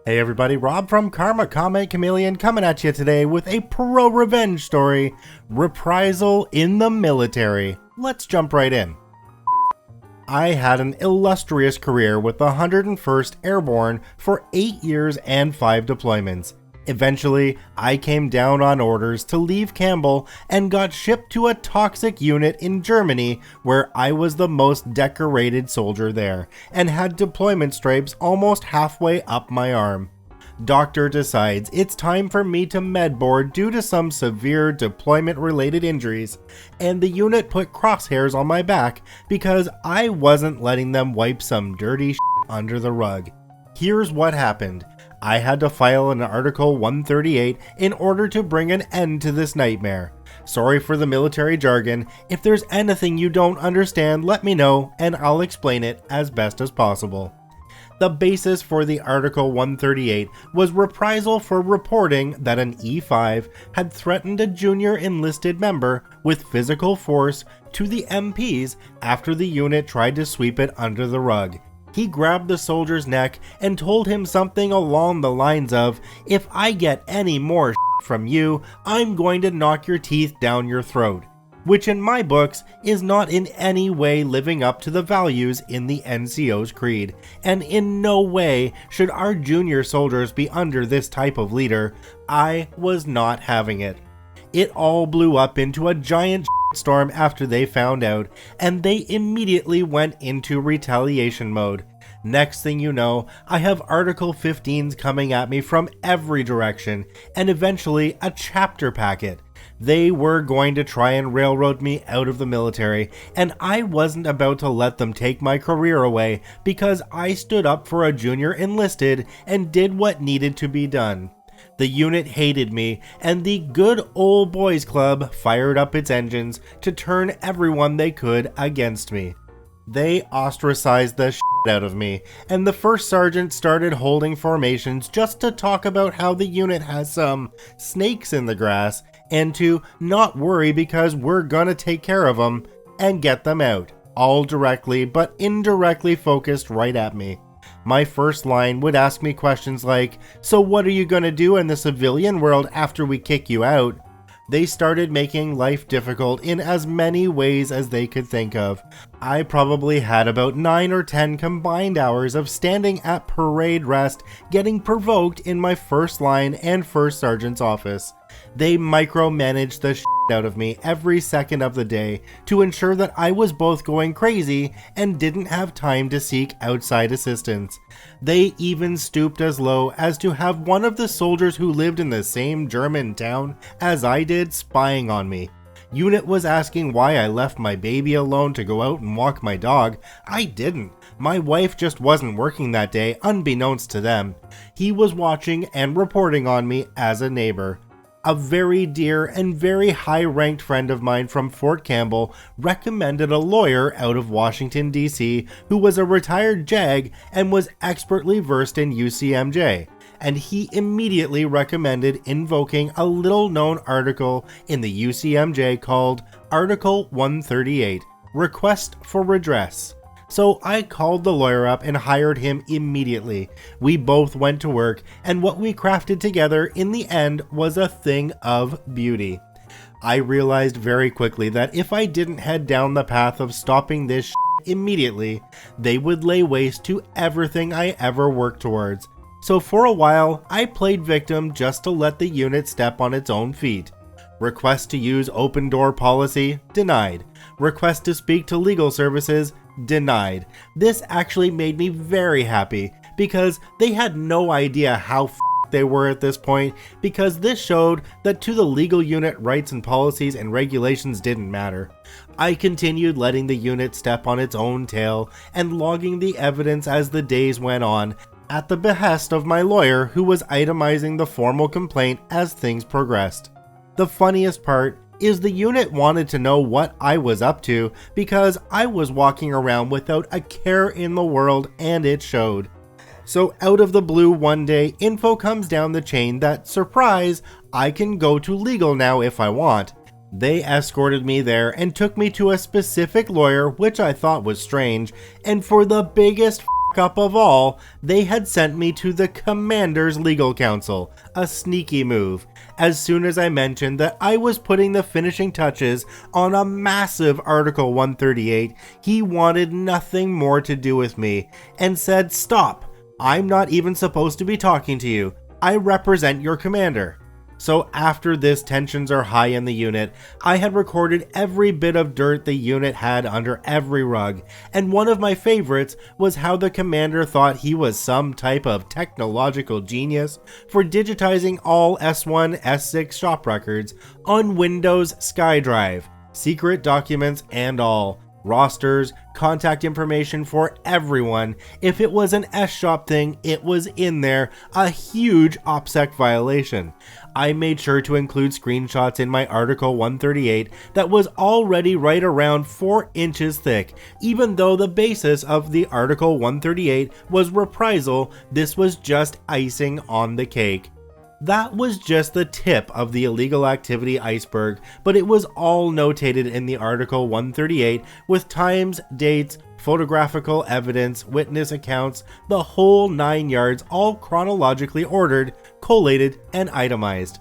Hey everybody, Rob from Karma Comic Chameleon coming at you today with a pro-revenge story, Reprisal in the Military. Let's jump right in. I had an illustrious career with the 101st Airborne for 8 years and 5 deployments. Eventually, I came down on orders to leave Campbell and got shipped to a toxic unit in Germany where I was the most decorated soldier there and had deployment stripes almost halfway up my arm. Doctor decides it's time for me to medboard due to some severe deployment-related injuries, and the unit put crosshairs on my back because I wasn't letting them wipe some dirty shit under the rug. Here's what happened. I had to file an Article 138 in order to bring an end to this nightmare. Sorry for the military jargon. If there's anything you don't understand, let me know and I'll explain it as best as possible. The basis for the Article 138 was reprisal for reporting that an E5 had threatened a junior enlisted member with physical force to the MPs after the unit tried to sweep it under the rug. He grabbed the soldier's neck and told him something along the lines of, "If I get any more from you, I'm going to knock your teeth down your throat," which in my books is not in any way living up to the values in the NCO's creed, and in no way should our junior soldiers be under this type of leader. I was not having it. It all blew up into a giant storm after they found out, and they immediately went into retaliation mode. Next thing you know, I have Article 15s coming at me from every direction, and eventually a chapter packet. They were going to try and railroad me out of the military, and I wasn't about to let them take my career away because I stood up for a junior enlisted and did what needed to be done. The unit hated me, and the good old boys club fired up its engines to turn everyone they could against me. They ostracized the shit out of me, and the first sergeant started holding formations just to talk about how the unit has some snakes in the grass and to not worry because we're gonna take care of them and get them out, all directly but indirectly focused right at me. My first line would ask me questions like, "So what are you gonna do in the civilian world after we kick you out?" They started making life difficult in as many ways as they could think of. I probably had about 9 or 10 combined hours of standing at parade rest getting provoked in my first line and first sergeant's office. They micromanaged the shit out of me every second of the day to ensure that I was both going crazy and didn't have time to seek outside assistance. They even stooped as low as to have one of the soldiers who lived in the same German town as I did spying on me. Unit was asking why I left my baby alone to go out and walk my dog. I didn't. My wife just wasn't working that day, unbeknownst to them. He was watching and reporting on me as a neighbor. A very dear and very high-ranked friend of mine from Fort Campbell recommended a lawyer out of Washington, D.C. who was a retired JAG and was expertly versed in UCMJ, and he immediately recommended invoking a little-known article in the UCMJ called Article 138, Request for Redress. So I called the lawyer up and hired him immediately. We both went to work, and what we crafted together in the end was a thing of beauty. I realized very quickly that if I didn't head down the path of stopping this immediately, they would lay waste to everything I ever worked towards. So for a while, I played victim just to let the unit step on its own feet. Request to use open door policy, denied. Request to speak to legal services, denied. This actually made me very happy because they had no idea how they were at this point, because this showed that to the legal unit rights and policies and regulations didn't matter. I continued letting the unit step on its own tail and logging the evidence as the days went on at the behest of my lawyer, who was itemizing the formal complaint as things progressed. The funniest part is the unit wanted to know what I was up to because I was walking around without a care in the world, and it showed. So out of the blue one day, info comes down the chain that, surprise, I can go to legal now if I want. They escorted me there and took me to a specific lawyer, which I thought was strange, and for the biggest up of all, they had sent me to the Commander's legal counsel, a sneaky move. As soon as I mentioned that I was putting the finishing touches on a massive Article 138, he wanted nothing more to do with me and said, "Stop, I'm not even supposed to be talking to you. I represent your commander." So after this, tensions are high in the unit. I had recorded every bit of dirt the unit had under every rug, and one of my favorites was how the commander thought he was some type of technological genius for digitizing all S1, S6 shop records on Windows SkyDrive, secret documents and all. Rosters, contact information for everyone. If it was an S-Shop thing, it was in there, a huge OPSEC violation. I made sure to include screenshots in my Article 138 that was already right around 4 inches thick. Even though the basis of the Article 138 was reprisal, this was just icing on the cake. That was just the tip of the illegal activity iceberg, but it was all notated in the Article 138 with times, dates, photographical evidence, witness accounts, the whole 9 yards, all chronologically ordered, collated, and itemized.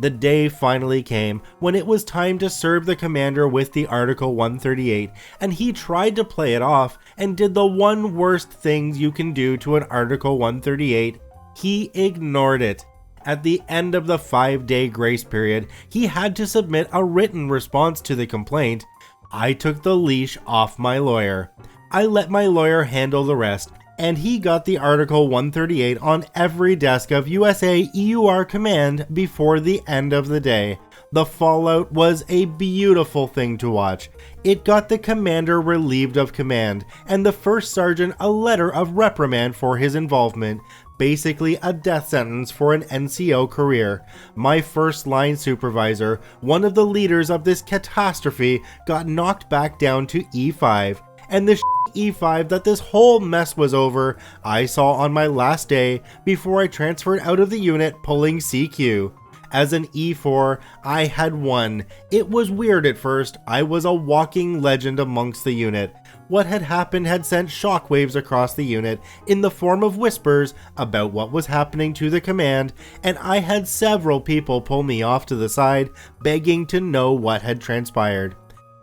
The day finally came when it was time to serve the commander with the Article 138, and he tried to play it off and did the one worst things you can do to an Article 138. He ignored it. At the end of the 5-day grace period, he had to submit a written response to the complaint. I took the leash off my lawyer. I let my lawyer handle the rest, and he got the Article 138 on every desk of USA EUR Command before the end of the day. The fallout was a beautiful thing to watch. It got the commander relieved of command, and the first sergeant a letter of reprimand for his involvement. Basically a death sentence for an NCO career. My first line supervisor, one of the leaders of this catastrophe, got knocked back down to E5. And the E5 that this whole mess was over, I saw on my last day before I transferred out of the unit pulling CQ. As an E4, I had won. It was weird at first. I was a walking legend amongst the unit. What had happened had sent shockwaves across the unit in the form of whispers about what was happening to the command, and I had several people pull me off to the side, begging to know what had transpired.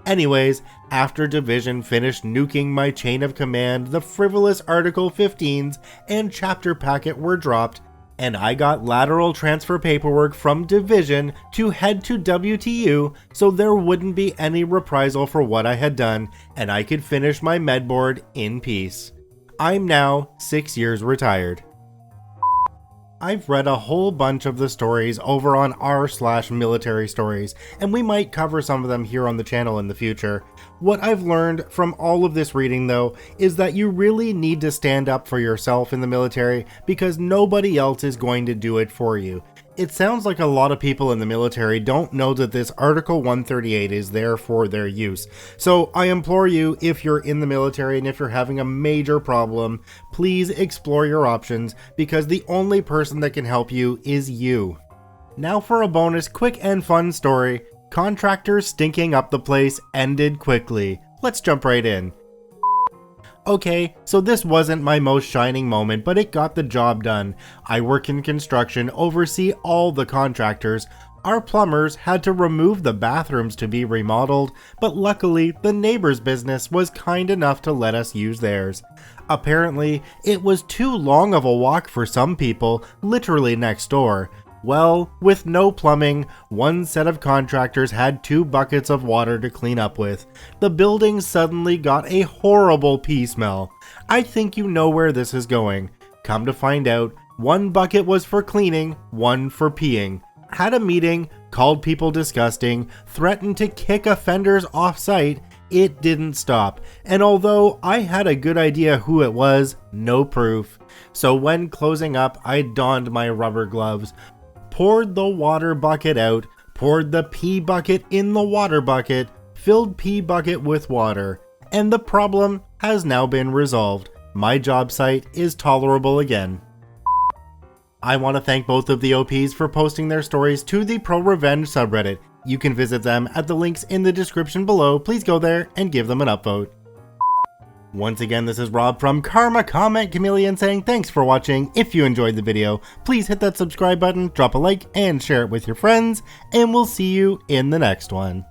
Anyways, after Division finished nuking my chain of command, the frivolous Article 15s and chapter packet were dropped, and I got lateral transfer paperwork from Division to head to WTU so there wouldn't be any reprisal for what I had done, and I could finish my medboard in peace. I'm now 6 years retired. I've read a whole bunch of the stories over on r/military stories, and we might cover some of them here on the channel in the future. What I've learned from all of this reading though, is that you really need to stand up for yourself in the military because nobody else is going to do it for you. It sounds like a lot of people in the military don't know that this Article 138 is there for their use. So I implore you, if you're in the military and if you're having a major problem, please explore your options because the only person that can help you is you. Now for a bonus quick and fun story. Contractors stinking up the place ended quickly. Let's jump right in. Okay, so this wasn't my most shining moment, but it got the job done. I work in construction, oversee all the contractors. Our plumbers had to remove the bathrooms to be remodeled, but luckily the neighbor's business was kind enough to let us use theirs. Apparently, it was too long of a walk for some people, literally next door. Well, with no plumbing, one set of contractors had 2 buckets of water to clean up with. The building suddenly got a horrible pee smell. I think you know where this is going. Come to find out, 1 bucket was for cleaning, 1 for peeing. Had a meeting, called people disgusting, threatened to kick offenders off-site. It didn't stop, and although I had a good idea who it was, no proof. So when closing up, I donned my rubber gloves, poured the water bucket out, poured the pee bucket in the water bucket, filled pee bucket with water, and the problem has now been resolved. My job site is tolerable again. I want to thank both of the OPs for posting their stories to the Pro Revenge subreddit. You can visit them at the links in the description below. Please go there and give them an upvote. Once again, this is Rob from Karma Comment Chameleon saying thanks for watching. If you enjoyed the video, please hit that subscribe button, drop a like, and share it with your friends, and we'll see you in the next one.